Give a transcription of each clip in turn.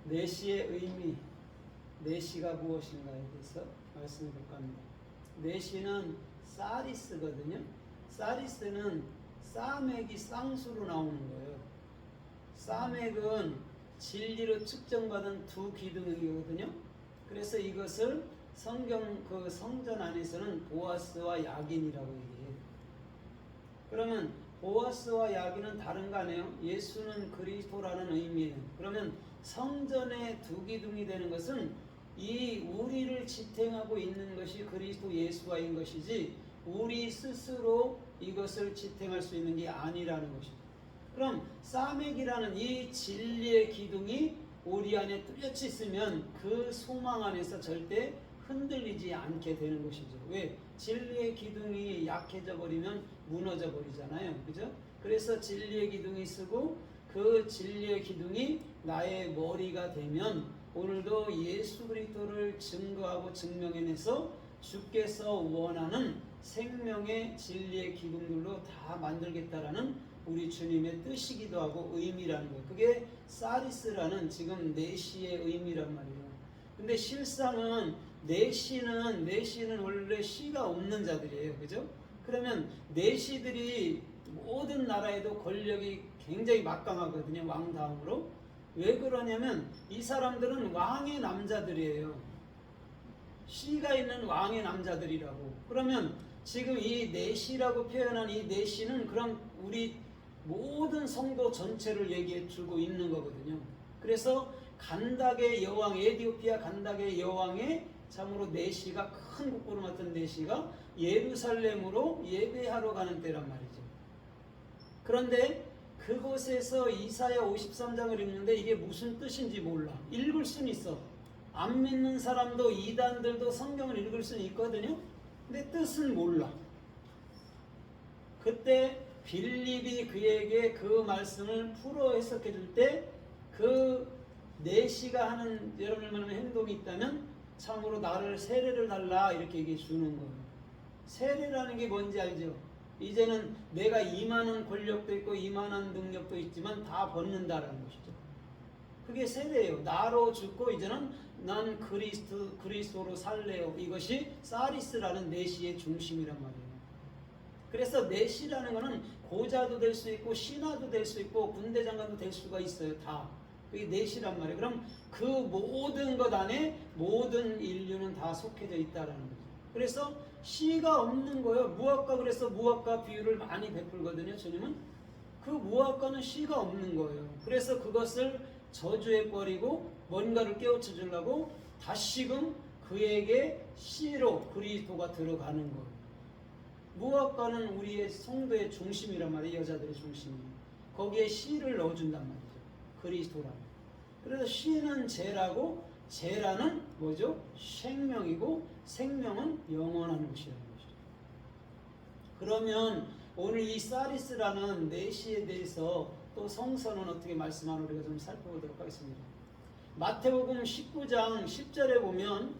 내시의 의미, 내시가 무엇인가에 대해서 말씀을 볼까 합니다. 내시는 사리스거든요. 사리스는 싸맥이 쌍수로 나오는 거예요. 싸맥은 진리로 측정받은 두 기둥이거든요. 그래서 이것을 성경 그 성전 안에서는 보아스와 야긴이라고 얘기해요. 그러면 보아스와 야긴은 다른 거 아니에요? 예수는 그리스도라는 의미예요. 그러면 성전의 두 기둥이 되는 것은 이 우리를 지탱하고 있는 것이 그리스도 예수와인 것이지 우리 스스로 이것을 지탱할 수 있는 게 아니라는 것입니다. 그럼 싸맥이라는 이 진리의 기둥이 우리 안에 뚜렷이 있으면 그 소망 안에서 절대 흔들리지 않게 되는 것이죠. 왜? 진리의 기둥이 약해져 버리면 무너져 버리잖아요. 그죠? 그래서 진리의 기둥이 쓰고 그 진리의 기둥이 나의 머리가 되면 오늘도 예수 그리스도를 증거하고 증명해내서 주께서 원하는 생명의 진리의 기둥들로 다 만들겠다라는 우리 주님의 뜻이기도 하고 의미라는 거예요. 그게 사리스라는 지금 내시의 의미란 말이에요. 근데 실상은 내시는 원래 시가 없는 자들이에요. 그죠? 그러면 내시들이 모든 나라에도 권력이 굉장히 막강하거든요. 왕 다음으로. 왜 그러냐면 이 사람들은 왕의 남자들이에요. 시가 있는 왕의 남자들이라고. 그러면 지금 이 내시라고 표현한 이 내시는 그럼 우리 모든 성도 전체를 얘기해 주고 있는 거거든요. 그래서 간닥의 여왕, 에디오피아 간닥의 여왕의 참으로 내시가 큰 국부를 맡은 내시가 예루살렘으로 예배하러 가는 때란 말이죠. 그런데 그곳에서 이사야 53장을 읽는데 이게 무슨 뜻인지 몰라. 읽을 수는 있어. 안 믿는 사람도 이단들도 성경을 읽을 수는 있거든요. 근데 뜻은 몰라. 그때 빌립이 그에게 그 말씀을 풀어 해석해 줄 때 그 내시가 하는 여러분을 말하는 행동이 있다면 참으로 나를 세례를 달라 이렇게 얘기해 주는 거예요. 세례라는 게 뭔지 알죠? 이제는 내가 이만한 권력도 있고 이만한 능력도 있지만 다 벗는다라는 것이죠. 그게 세례예요. 나로 죽고 이제는 난 그리스도로 살래요. 이것이 사리스라는 내시의 중심이란 말이에요. 그래서 내시라는 것은 고자도 될 수 있고 신하도 될 수 있고 군대 장관도 될 수가 있어요. 다. 그게 내시란 말이에요. 그럼 그 모든 것 안에 모든 인류는 다 속해져 있다라는 거죠. 그래서 시가 없는 거예요. 무화과 그래서 무화과 비유를 많이 베풀거든요. 주님은 그 무화과는 시가 없는 거예요. 그래서 그것을 저주해 버리고 뭔가를 깨우쳐 주려고 다시금 그에게 시로 그리스도가 들어가는 거예요. 무화과는 우리의 성도의 중심이란 말이에요. 여자들의 중심이에요. 거기에 시를 넣어준단 말이죠. 그리스도라는. 그래서 시는 재라고 재라는 뭐죠? 생명이고 생명은 영원한 것이라는 것이죠. 그러면 오늘 이 사리스라는 내시에 대해서 또 성서는 어떻게 말씀하는 우리가 좀 살펴보도록 하겠습니다. 마태복음 19장 10절에 보면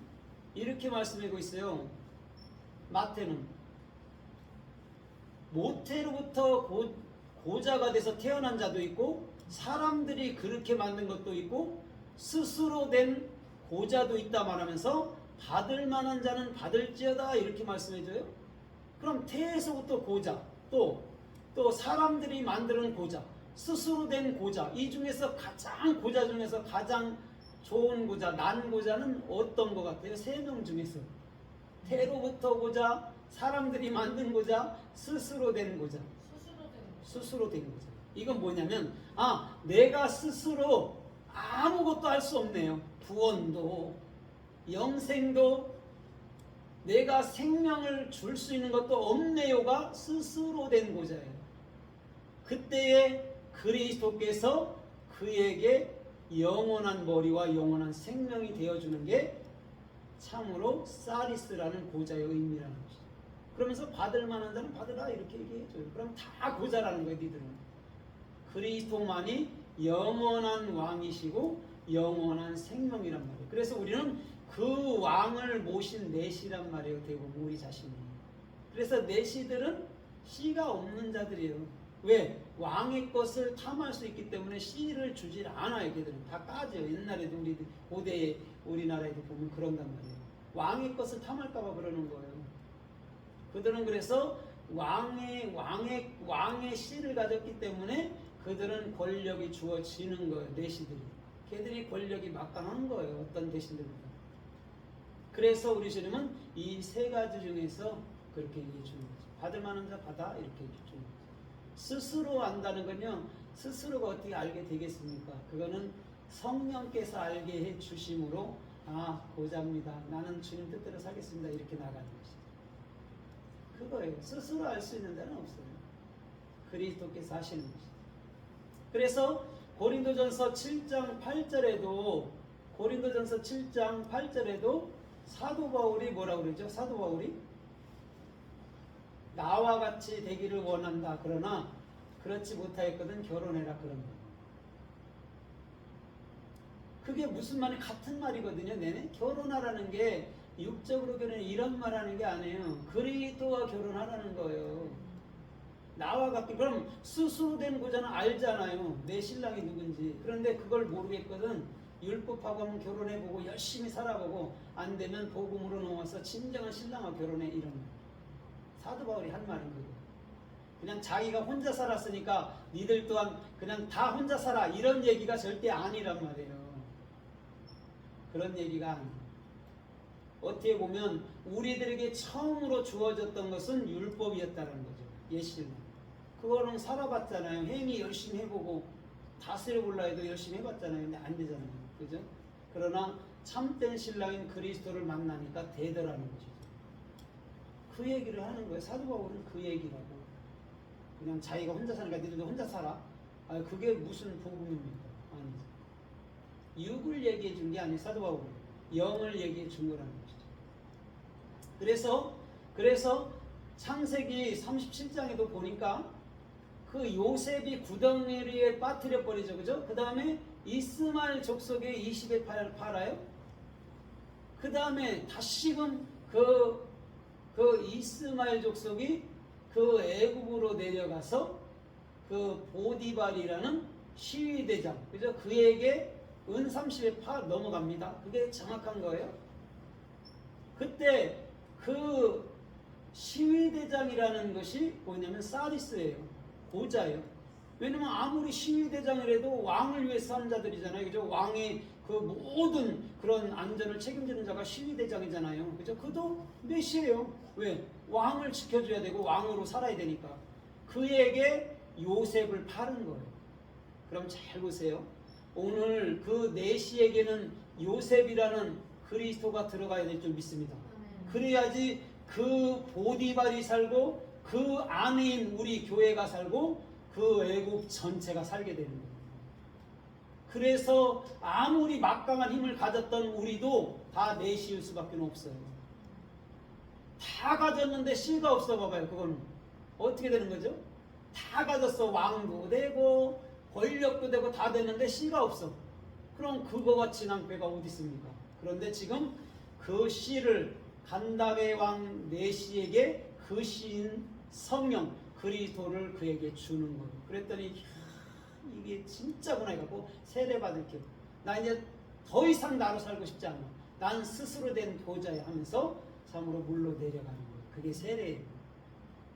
이렇게 말씀하고 있어요. 마태는 모태로부터 고자가 돼서 태어난 자도 있고 사람들이 그렇게 만든 것도 있고 스스로 된 고자도 있다 말하면서 받을 만한 자는 받을지어다 이렇게 말씀해줘요. 그럼 태에서부터 고자 또 사람들이 만드는 고자 스스로 된 고자 이 중에서 가장 고자 중에서 가장 좋은 고자 난 고자는 어떤 것 같아요? 세 명 중에서 태로부터 고자 사람들이 만든 고자 스스로 된 고자 스스로 된 고자 이건 뭐냐면 내가 스스로 아무것도 할 수 없네요. 구원도 영생도 내가 생명을 줄 수 있는 것도 없네요가 스스로 된 고자예요. 그때에 그리스도께서 그에게 영원한 머리와 영원한 생명이 되어주는 게 참으로 사리스라는 고자의 의미라는 것이죠. 그러면서 받을 만한 자는 받으라 이렇게 얘기해줘요. 그럼 다 고자라는 거예요. 니들은. 그리스도만이 영원한 왕이시고 영원한 생명이란 말이에요. 그래서 우리는 그 왕을 모신 내시란 말이에요. 대부분 우리 자신이. 그래서 내시들은 시가 없는 자들이에요. 왜? 왕의 것을 탐할 수 있기 때문에 씨를 주질 않아요. 걔들은 다 까져요. 옛날에도 우리 고대 우리나라에도 보면 그런단 말이에요. 왕의 것을 탐할까봐 그러는 거예요. 그들은 그래서 왕의 씨를 가졌기 때문에 그들은 권력이 주어지는 거예요. 내시들이. 걔들이 권력이 막강한 거예요. 어떤 대신들보다. 그래서 우리 주님은 이 세 가지 중에서 그렇게 얘기해 주는 거죠. 받을 만한 자 받아 이렇게 얘기해 주는 거죠. 스스로 안다는 건요. 스스로가 어떻게 알게 되겠습니까? 그거는 성령께서 알게 해 주심으로 고자입니다. 나는 주님 뜻대로 살겠습니다. 이렇게 나가는 것이죠. 그거예요. 스스로 알 수 있는 데는 없어요. 그리스도께서 하시는 것이죠. 그래서 고린도전서 7장 8절에도 사도 바울이 뭐라고 그러죠? 사도 바울이 나와 같이 되기를 원한다. 그러나 그렇지 못하였거든 결혼해라 그런 거. 그게 무슨 말이 같은 말이거든요. 내내 결혼하라는 게 육적으로 결혼 이런 말하는 게 아니에요. 그리스도와 결혼하라는 거예요. 나와 같게. 그럼 스스로 된 거잖아. 알잖아요. 내 신랑이 누군지. 그런데 그걸 모르겠거든. 율법하고 한번 결혼해보고 열심히 살아보고 안 되면 복음으로 넘어와서 진정한 신랑과 결혼해 이런 말. 사도 바울이 한 말은 그거. 그냥 자기가 혼자 살았으니까 니들 또한 그냥 다 혼자 살아 이런 얘기가 절대 아니란 말이에요. 그런 얘기가 아니에요. 어떻게 보면 우리들에게 처음으로 주어졌던 것은 율법이었다는 거죠. 옛신랑. 그거는 살아봤잖아요. 행위 열심히 해보고 다스려볼라 해도 열심히 해봤잖아요. 근데 안 되잖아요. 그죠? 그러나 참된 신랑인 그리스도를 만나니까 되더라는 거죠. 그 얘기를 하는 거예요. 사도 바울은 그 얘기라고. 그냥 자기가 혼자 사니까 니들도 혼자 살아. 그게 무슨 복음입니까? 아니죠. 육을 얘기해 준 게 아니에요. 사도 바울은 영을 얘기해 준 거라는 것이죠. 그래서 창세기 37장에도 보니까 그 요셉이 구덩이에 빠뜨려 버리죠. 그죠? 그 다음에 이스마엘 족속에 20에 팔아요. 그 다음에 다시금 그 이스마엘 족속이 그 애국으로 내려가서 그 보디발이라는 시위대장, 그죠? 그에게 은 30에 넘어갑니다. 그게 정확한 거예요. 그때 그 시위대장이라는 것이 뭐냐면 사리스예요. 고자예요. 왜냐면 아무리 시위대장이라도 왕을 위해 싸는 자들이잖아요. 그죠? 왕의 그 모든 그런 안전을 책임지는 자가 시위대장이잖아요. 그죠? 그도 메시예요. 왜? 왕을 지켜줘야 되고 왕으로 살아야 되니까. 그에게 요셉을 파는 거예요. 그럼 잘 보세요. 오늘 그 내시에게는 요셉이라는 그리스도가 들어가야 될 줄 믿습니다. 그래야지 그 보디발이 살고 그 안에인 우리 교회가 살고 그 애국 전체가 살게 되는 거예요. 그래서 아무리 막강한 힘을 가졌던 우리도 다 내시일 수밖에 없어요. 다 가졌는데 씨가 없어 봐봐요. 그건 어떻게 되는 거죠? 다 가졌어. 왕도 되고 권력도 되고 다 됐는데 씨가 없어. 그럼 그거와 진한 꾀가 어디 있습니까? 그런데 지금 그 씨를 간다의 왕 내시에게 그 씨인 성령 그리스도를 그에게 주는 거예요. 그랬더니 이게 진짜구나 해갖고 세례받을 게 나 이제 더 이상 나로 살고 싶지 않아. 난 스스로 된 보좌에 하면서 참으로 물로 내려가는 거예요. 그게 세례예요.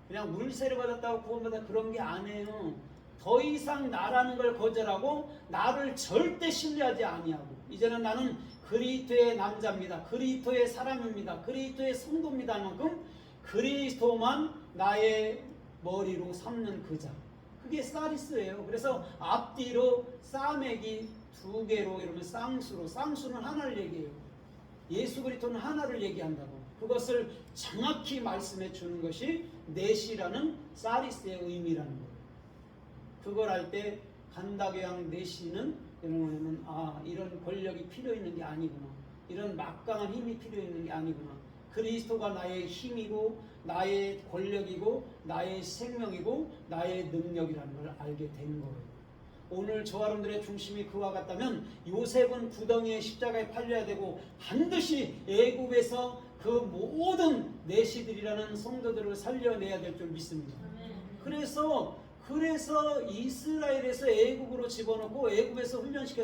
그냥 물 세례 받았다고 구원받아 그런 게 아니에요. 더 이상 나라는 걸 거절하고 나를 절대 신뢰하지 아니하고 이제는 나는 그리스도의 남자입니다. 그리스도의 사람입니다. 그리스도의 성도입니다. 만큼 그리스도만 나의 머리로 삼는 그 자. 그게 사리스예요. 그래서 앞뒤로 싸매기 두 개로 이러면 쌍수로. 쌍수는 하나를 얘기해요. 예수 그리스도는 하나를 얘기한다고. 그것을 정확히 말씀해 주는 것이 내시라는 사리스의 의미라는 거예요. 그걸 할 때 간다교양 내시는 뭐냐면 이런 권력이 필요 있는 게 아니구나. 이런 막강한 힘이 필요 있는 게 아니구나. 그리스도가 나의 힘이고 나의 권력이고 나의 생명이고 나의 능력이라는 걸 알게 된 거예요. 오늘 저 여러분들의 중심이 그와 같다면 요셉은 구덩이에 십자가에 팔려야 되고 반드시 애굽에서 그 모든 내시들이라는 성도들을 살려내야 될 줄 믿습니다. 그래서 그래서 이스라엘에서 애국으로 집어넣고 애국에서 훈련시켜